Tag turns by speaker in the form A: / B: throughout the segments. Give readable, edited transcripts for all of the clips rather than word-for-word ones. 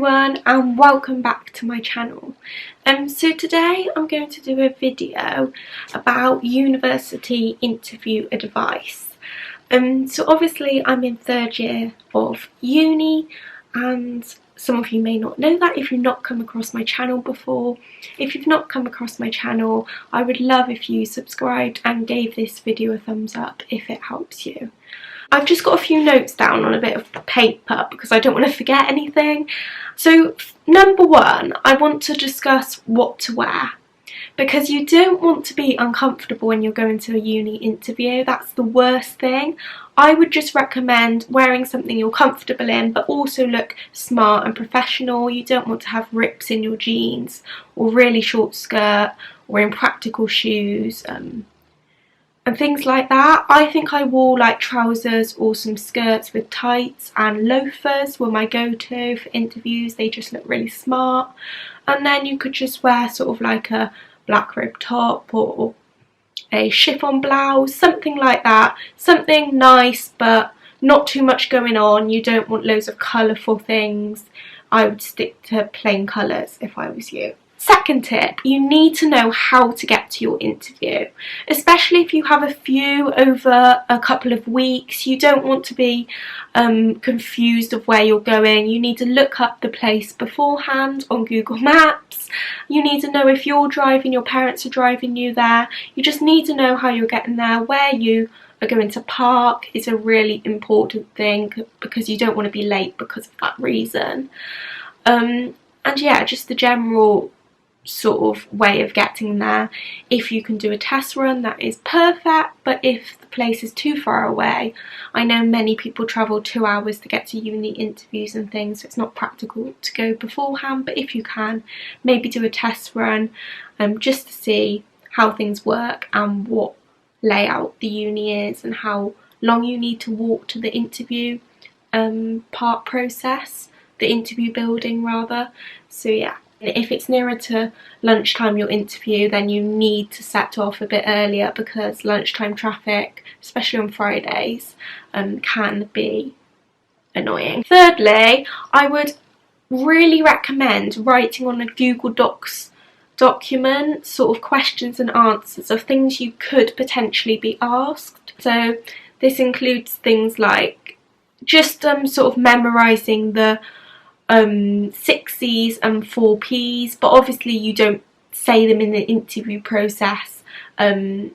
A: everyone and welcome back to my channel. So today I'm going to do a video about university interview advice. So obviously I'm in third year of uni, and some of you may not know that if you've not come across my channel before. If you've not come across my channel, I would love if you subscribed and gave this video a thumbs up if it helps you. I've just got a few notes down on a bit of paper because I don't want to forget anything. So number one, I want to discuss what to wear, because you don't want to be uncomfortable when you're going to a uni interview. That's the worst thing. I would just recommend wearing something you're comfortable in but also look smart and professional. You don't want to have rips in your jeans or really short skirt or impractical shoes and things like that. I think I wore like trousers or some skirts with tights, and loafers were my go-to for interviews. They just look really smart. And then you could just wear sort of like a black rib top or a chiffon blouse, something like that. Something nice but not too much going on. You don't want loads of colourful things. I would stick to plain colours if I was you. Second tip, you need to know how to get to your interview, especially if you have a few over a couple of weeks. You don't want to be confused of where you're going. You need to look up the place beforehand on Google Maps. You need to know if you're driving, your parents are driving you there. You just need to know how you're getting there. Where you are going to park is a really important thing, because you don't want to be late because of that reason. And yeah, just the general sort of way of getting there. If you can do a test run, that is perfect, but if the place is too far away, I know many people travel 2 hours to get to uni interviews and things, so it's not practical to go beforehand. But if you can, maybe do a test run just to see how things work and what layout the uni is and how long you need to walk to the interview part process, the interview building rather. So yeah. If it's nearer to lunchtime your interview, then you need to set off a bit earlier, because lunchtime traffic, especially on Fridays, can be annoying. Thirdly, I would really recommend writing on a Google Docs document sort of questions and answers of things you could potentially be asked. So this includes things like just sort of memorising the 6 C's and 4 P's, but obviously you don't say them in the interview process on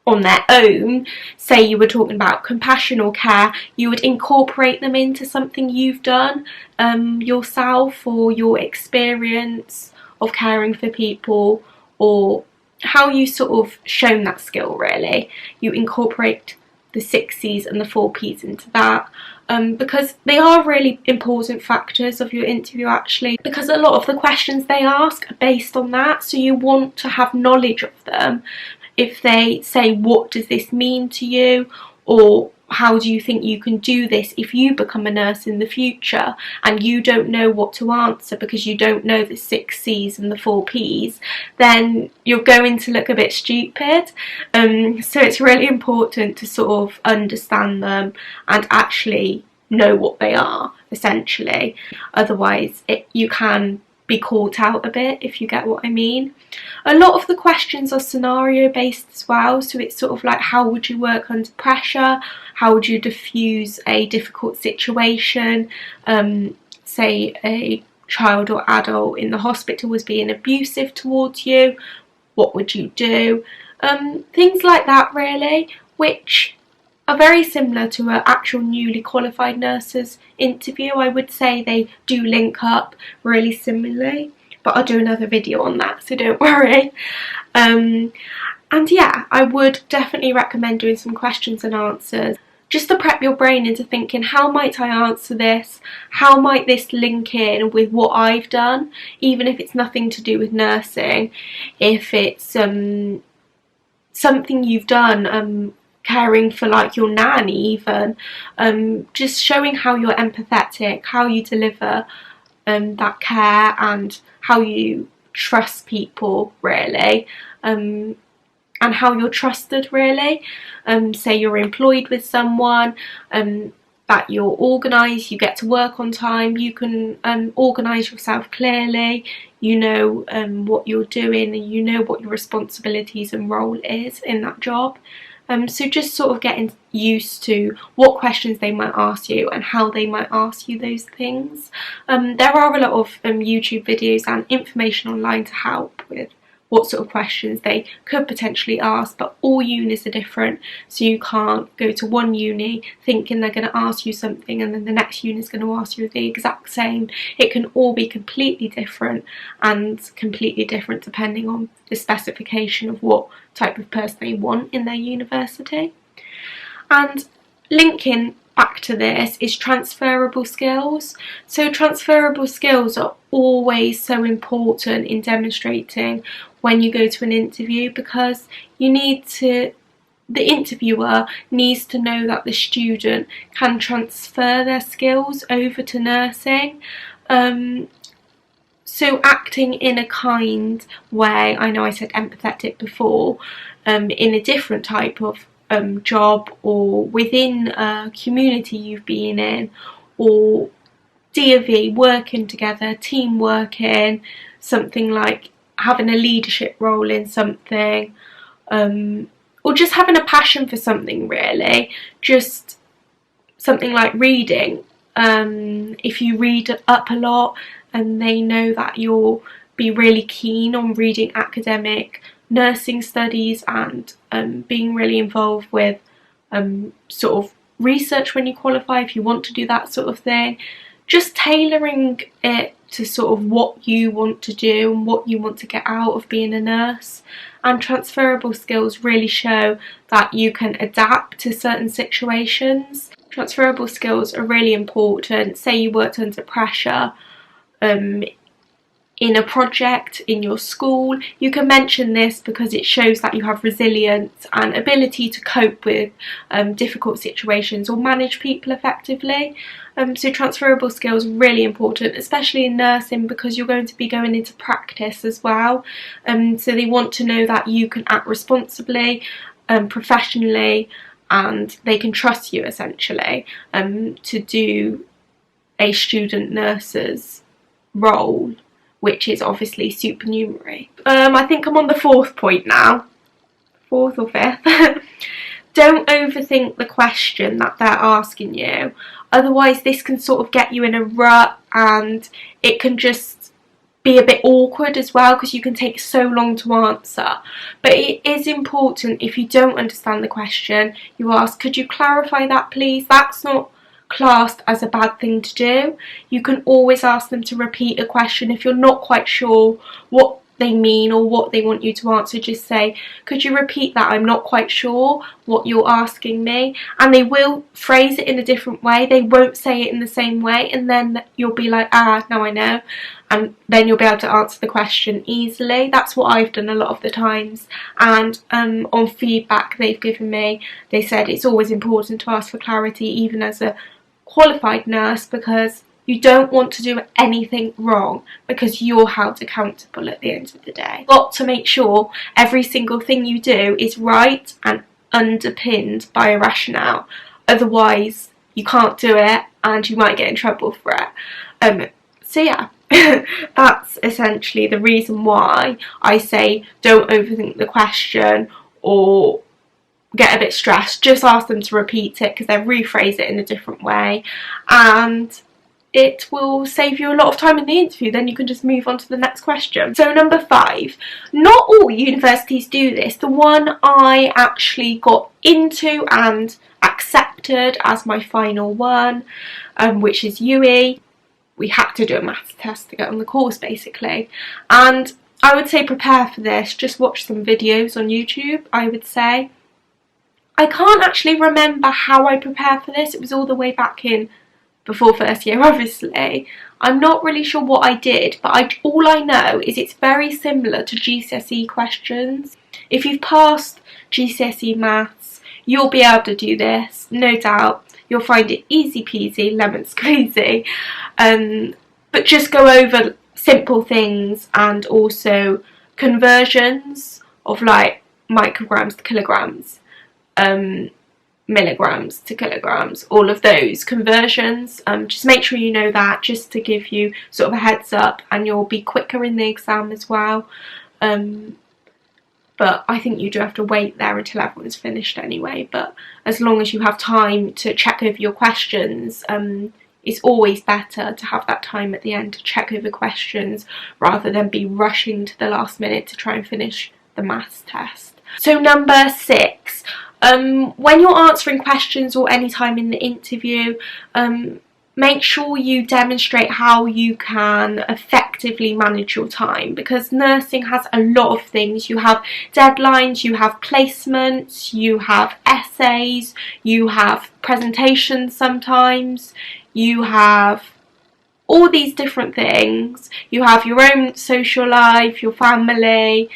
A: their own. Say you were talking about compassion or care, you would incorporate them into something you've done yourself, or your experience of caring for people, or how you sort of shown that skill really. You incorporate the 6 C's and the 4 P's into that. Because they are really important factors of your interview actually, because a lot of the questions they ask are based on that, so you want to have knowledge of them. If they say, what does this mean to you, or how do you think you can do this if you become a nurse in the future, and you don't know what to answer because you don't know the 6 C's and the 4 P's, then you're going to look a bit stupid. So it's really important to sort of understand them and actually know what they are, essentially. Otherwise you can be caught out a bit, if you get what I mean. A lot of the questions are scenario based as well, so it's sort of like, how would you work under pressure, how would you diffuse a difficult situation, say a child or adult in the hospital was being abusive towards you, what would you do? Things like that really, which are very similar to an actual newly qualified nurse's interview. I would say they do link up really similarly, but I'll do another video on that, so don't worry. And yeah, I would definitely recommend doing some questions and answers, just to prep your brain into thinking, how might I answer this? How might this link in with what I've done? Even if it's nothing to do with nursing, if it's something you've done, caring for like your nan even, just showing how you're empathetic, how you deliver that care, and how you trust people really, and how you're trusted really. Say you're employed with someone, that you're organised, you get to work on time, you can organise yourself clearly, you know what you're doing, and you know what your responsibilities and role is in that job. So just sort of getting used to what questions they might ask you and how they might ask you those things. There are a lot of YouTube videos and information online to help with what sort of questions they could potentially ask, but all unis are different, so you can't go to one uni thinking they're going to ask you something and then the next uni is going to ask you the exact same. It can all be completely different, and completely different depending on the specification of what type of person they want in their university. And linking back to this is transferable skills. So transferable skills are always so important in demonstrating when you go to an interview, because the interviewer needs to know that the student can transfer their skills over to nursing. So acting in a kind way, I know I said empathetic before, in a different type of job, or within a community you've been in, or D&V, working together, team working, something like having a leadership role in something, or just having a passion for something really, just something like reading. If you read up a lot and they know that you'll be really keen on reading academic nursing studies and being really involved with sort of research when you qualify, if you want to do that sort of thing, just tailoring it to sort of what you want to do and what you want to get out of being a nurse. And transferable skills really show that you can adapt to certain situations. Transferable skills are really important. Say you worked under pressure in a project in your school, you can mention this because it shows that you have resilience and ability to cope with difficult situations or manage people effectively. So transferable skills are really important, especially in nursing, because you're going to be going into practice as well. So they want to know that you can act responsibly, professionally, and they can trust you essentially to do a student nurse's role, which is obviously supernumerary. I think I'm on the 4th point now. 4th or 5th. Don't overthink the question that they're asking you. Otherwise this can sort of get you in a rut, and it can just be a bit awkward as well, because you can take so long to answer. But it is important, if you don't understand the question, you ask, could you clarify that please? That's not classed as a bad thing to do. You can always ask them to repeat a question if you're not quite sure what they mean or what they want you to answer. Just say, could you repeat that? I'm not quite sure what you're asking me. And they will phrase it in a different way. They won't say it in the same way, and then you'll be like, now I know, and then you'll be able to answer the question easily. That's what I've done a lot of the times. And on feedback they've given me, they said it's always important to ask for clarity, even as a qualified nurse, because you don't want to do anything wrong, because you're held accountable at the end of the day. You've got to make sure every single thing you do is right and underpinned by a rationale. Otherwise you can't do it and you might get in trouble for it. So yeah, that's essentially the reason why I say don't overthink the question or get a bit stressed. Just ask them to repeat it, because they'll rephrase it in a different way, and it will save you a lot of time in the interview. Then you can just move on to the next question. So number 5, not all universities do this. The one I actually got into and accepted as my final one, which is UE. We had to do a maths test to get on the course basically, and I would say prepare for this. Just watch some videos on YouTube, I would say. I can't actually remember how I prepared for this. It was all the way back in before first year, obviously. I'm not really sure what I did, but all I know is it's very similar to GCSE questions. If you've passed GCSE maths, you'll be able to do this, no doubt. You'll find it easy peasy, lemon squeezy. But just go over simple things, and also conversions of like micrograms to kilograms. milligrams to kilograms, all of those conversions. Just make sure you know that, just to give you sort of a heads up, and you'll be quicker in the exam as well. But I think you do have to wait there until everyone's finished anyway. But as long as you have time to check over your questions, it's always better to have that time at the end to check over questions rather than be rushing to the last minute to try and finish the maths test. So number 6, when you're answering questions or any time in the interview, make sure you demonstrate how you can effectively manage your time, because nursing has a lot of things. You have deadlines, you have placements, you have essays, you have presentations sometimes, you have all these different things. You have your own social life, your family,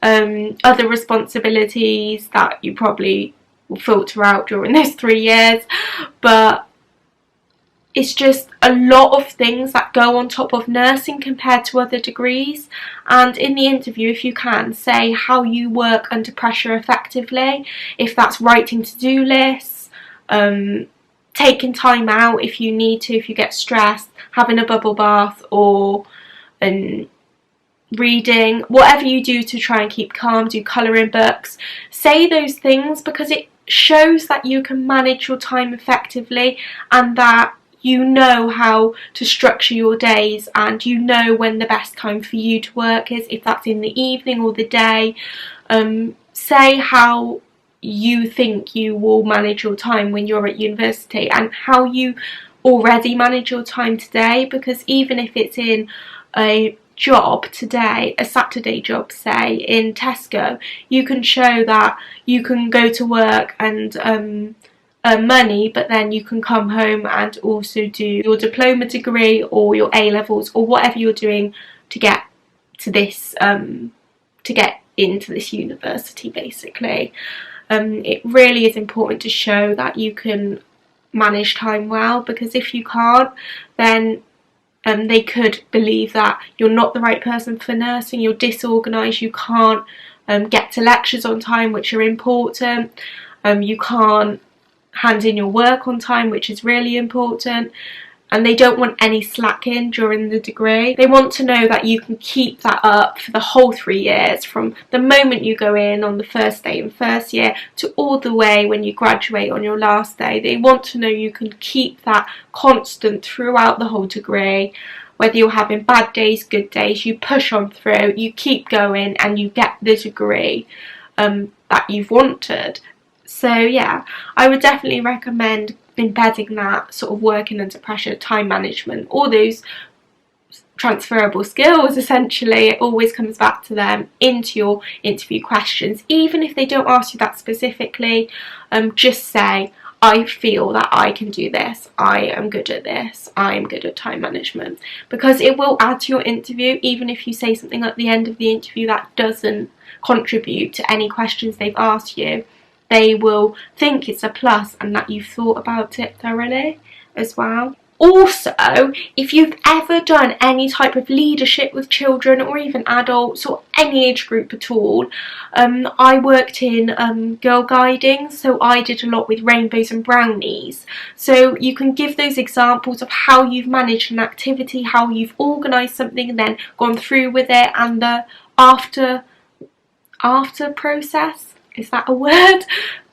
A: other responsibilities that you probably will filter out during those 3 years, but it's just a lot of things that go on top of nursing compared to other degrees. And in the interview, if you can, say how you work under pressure effectively, if that's writing to-do lists, taking time out if you need to, if you get stressed, having a bubble bath, or reading, whatever you do to try and keep calm, do colouring books. Say those things, because it shows that you can manage your time effectively and that you know how to structure your days, and you know when the best time for you to work is, if that's in the evening or the day. Say how you think you will manage your time when you're at university and how you already manage your time today, because even if it's in a job today, a Saturday job say in Tesco, you can show that you can go to work and earn money, but then you can come home and also do your diploma degree or your A-levels or whatever you're doing to get to this to get into this university basically. It really is important to show that you can manage time well, because if you can't, then they could believe that you're not the right person for nursing, you're disorganised, you can't get to lectures on time, which are important, you can't hand in your work on time, which is really important, and they don't want any slacking during the degree. They want to know that you can keep that up for the whole 3 years, from the moment you go in on the first day in first year to all the way when you graduate on your last day. They want to know you can keep that constant throughout the whole degree. Whether you're having bad days, good days, you push on through, you keep going, and you get the degree that you've wanted. So yeah, I would definitely recommend embedding that sort of working under pressure, time management, all those transferable skills essentially. It always comes back to them into your interview questions. Even if they don't ask you that specifically, just say, I feel that I can do this, I am good at this, I am good at time management, because it will add to your interview. Even if you say something at the end of the interview that doesn't contribute to any questions they've asked you, they will think it's a plus and that you've thought about it thoroughly as well. Also, if you've ever done any type of leadership with children or even adults or any age group at all, I worked in girl guiding, so I did a lot with rainbows and brownies. So you can give those examples of how you've managed an activity, how you've organised something and then gone through with it, and the after process. Is that a word?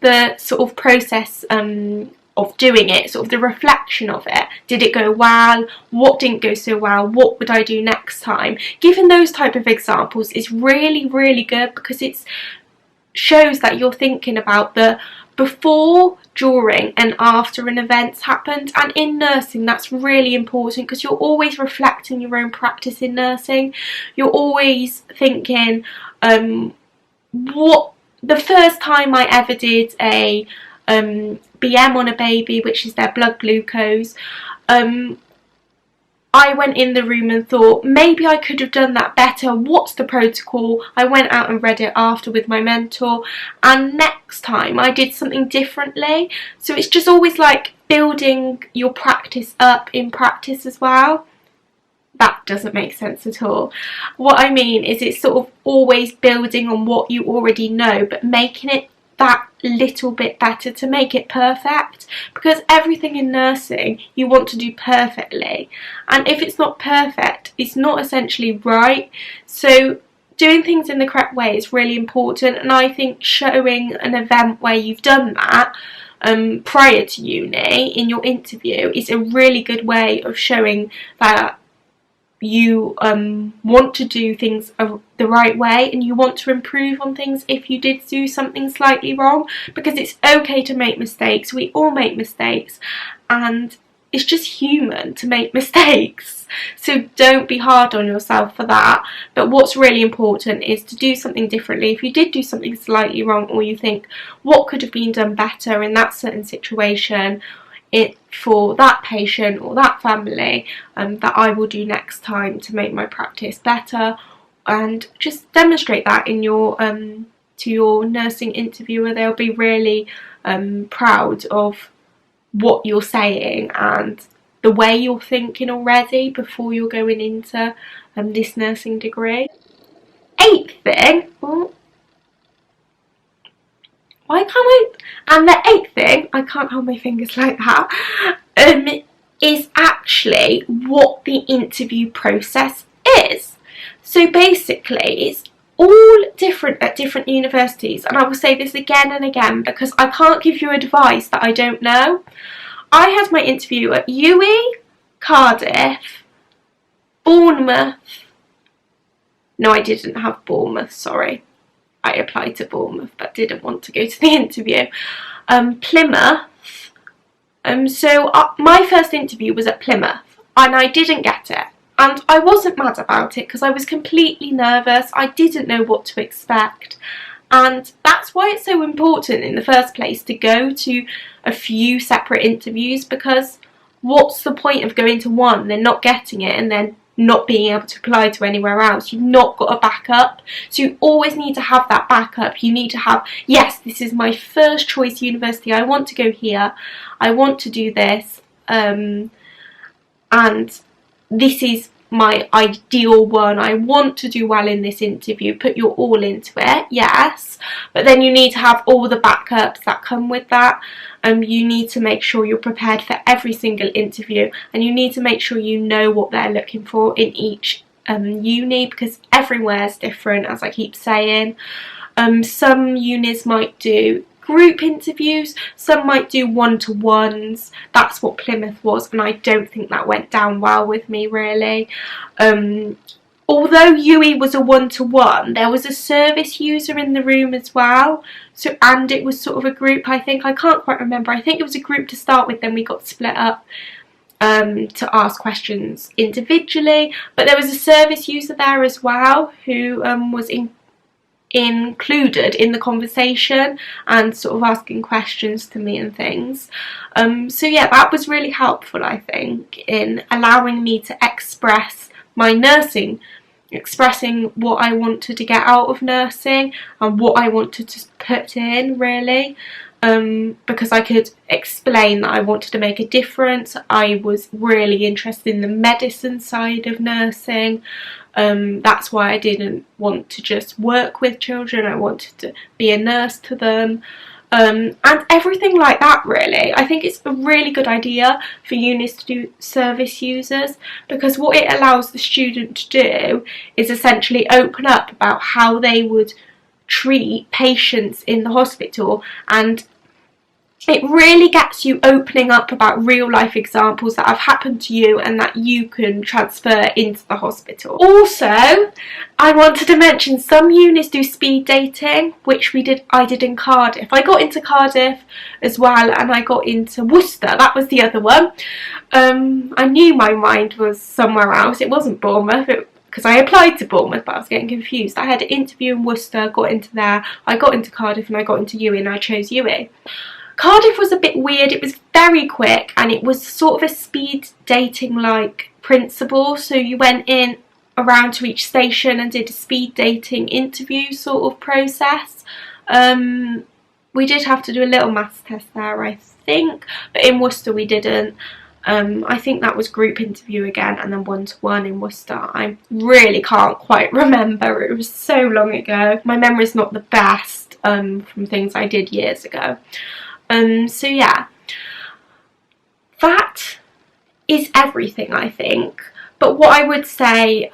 A: The sort of process of doing it, sort of the reflection of it. Did it go well? What didn't go so well? What would I do next time? Giving those type of examples is really, really good, because it shows that you're thinking about the before, during and after an event's happened. And in nursing, that's really important, because you're always reflecting your own practice in nursing. You're always thinking, what the first time I ever did a BM on a baby, which is their blood glucose, I went in the room and thought, maybe I could have done that better. What's the protocol? I went out and read it after with my mentor, and next time I did something differently. So it's just always like building your practice up in practice as well. That doesn't make sense at all. What I mean is it's sort of always building on what you already know, but making it that little bit better to make it perfect, because everything in nursing you want to do perfectly, and if it's not perfect it's not essentially right. So doing things in the correct way is really important, and I think showing an event where you've done that prior to uni in your interview is a really good way of showing that you want to do things the right way, and you want to improve on things if you did do something slightly wrong, because it's okay to make mistakes. We all make mistakes, and it's just human to make mistakes, so don't be hard on yourself for that. But what's really important is to do something differently. If you did do something slightly wrong, or you think what could have been done better in that certain situation, for that patient or that family, that I will do next time to make my practice better, and just demonstrate that in your to your nursing interviewer. They'll be really proud of what you're saying and the way you're thinking already before you're going into this nursing degree. Eighth thing, why can't I? And the eighth thing, I can't hold my fingers like that, is actually what the interview process is. So basically, it's all different at different universities, and I will say this again and again because I can't give you advice that I don't know. I had my interview at UWE, Cardiff, Bournemouth. No, I didn't have Bournemouth, sorry. I applied to Bournemouth but didn't want to go to the interview. Plymouth. My first interview was at Plymouth, and I didn't get it. And I wasn't mad about it because I was completely nervous. I didn't know what to expect. And that's why it's so important in the first place to go to a few separate interviews, because what's the point of going to one and then not getting it and then not being able to apply to anywhere else? You've not got a backup. So you always need to have that backup. You need to have, yes, this is my first choice university. I want to go here. I want to do this. And this is my ideal one. I want to do well in this interview. Put your all into it, yes. But then you need to have all the backups that come with that. You need to make sure you're prepared for every single interview, and you need to make sure you know what they're looking for in each uni, because everywhere's different, as I keep saying. Some unis might do group interviews, some might do one-to-ones. That's what Plymouth was, and I don't think that went down well with me, really. Although UWE was a one-to-one, there was a service user in the room as well. So, and it was sort of a group, I think. I can't quite remember. I think it was a group to start with, then we got split up to ask questions individually. But there was a service user there as well who was included in the conversation and sort of asking questions to me and things. So yeah, that was really helpful, I think, in allowing me to express my nursing, expressing what I wanted to get out of nursing and what I wanted to put in, really. Because I could explain that I wanted to make a difference. I was really interested in the medicine side of nursing. That's why I didn't want to just work with children. I wanted to be a nurse to them. And everything like that, really. I think it's a really good idea for unis to do service users, because what it allows the student to do is essentially open up about how they would treat patients in the hospital, and it really gets you opening up about real life examples that have happened to you and that you can transfer into the hospital. Also, I wanted to mention some unis do speed dating, which I did in Cardiff. I got into Cardiff as well, and I got into Worcester. That was the other one. I knew my mind was somewhere else. It wasn't Bournemouth, because I applied to Bournemouth, but I was getting confused. I had an interview in Worcester, got into there, I got into Cardiff, and I got into UWE, and I chose UWE. Cardiff was a bit weird. It was very quick, and it was sort of a speed dating like principle. So you went in around to each station and did a speed dating interview sort of process. We did have to do a little maths test there, I think, but in Worcester we didn't. I think that was group interview again, and then one-to-one in Worcester. I really can't quite remember. It was so long ago. My memory's not the best. from things I did years ago. So yeah, that is everything, I think. But what I would say,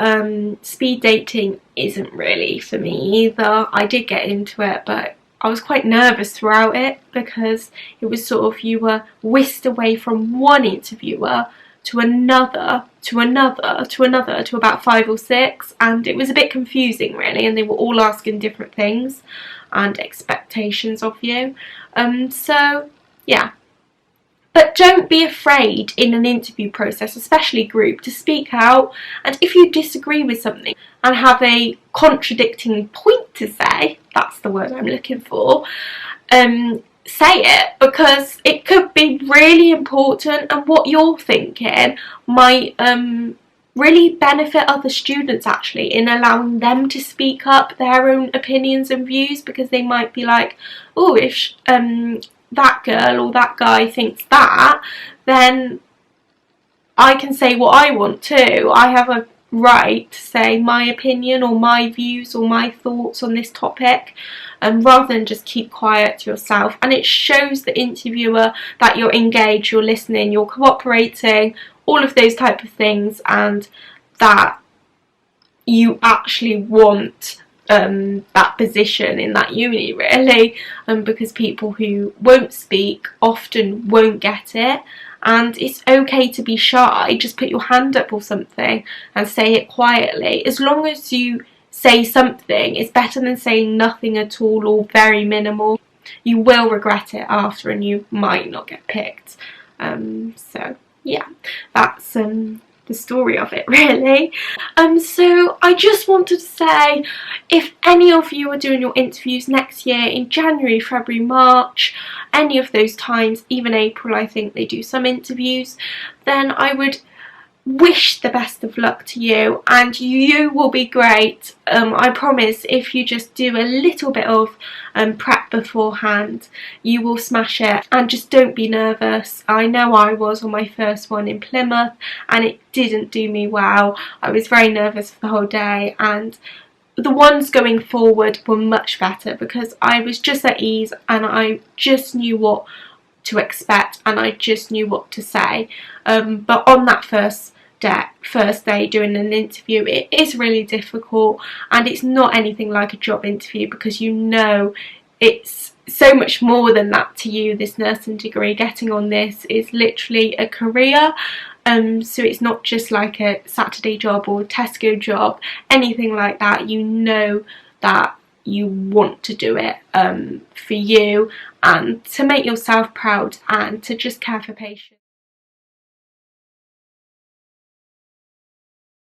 A: speed dating isn't really for me either. I did get into it, but I was quite nervous throughout it, because it was sort of, you were whisked away from one interviewer to another, to another, to another, to about 5 or 6, and it was a bit confusing really, and they were all asking different things and expectations of you. So yeah. But don't be afraid in an interview process, especially group, to speak out. And if you disagree with something and have a contradicting point to say, that's the word I'm looking for, say it, because it could be really important, and what you're thinking might really benefit other students actually, in allowing them to speak up their own opinions and views, because they might be like, oh, if that girl or that guy thinks that, then I can say what I want too. I have a right to say my opinion or my views or my thoughts on this topic, rather than just keep quiet to yourself. And it shows the interviewer that you're engaged, you're listening, you're cooperating, all of those type of things, and that you actually want that position in that uni really, because people who won't speak often won't get it, and it's okay to be shy. Just put your hand up or something and say it quietly. As long as you say something, it's better than saying nothing at all or very minimal. You will regret it after, and you might not get picked. So yeah, that's the story of it really. So I just wanted to say, if any of you are doing your interviews next year in January, February, March, any of those times, even April I think they do some interviews, then I would wish the best of luck to you, and you will be great. I promise, if you just do a little bit of prep beforehand, you will smash it. And just don't be nervous. I know I was on my first one in Plymouth, and it didn't do me well. I was very nervous for the whole day, and the ones going forward were much better, because I was just at ease and I just knew what to expect and I just knew what to say. But on that first day doing an interview, it is really difficult, and it's not anything like a job interview, because you know it's so much more than that to you. This nursing degree, getting on this is literally a career. So it's not just like a Saturday job or Tesco job, anything like that. You know that you want to do it for you, and to make yourself proud, and to just care for patients.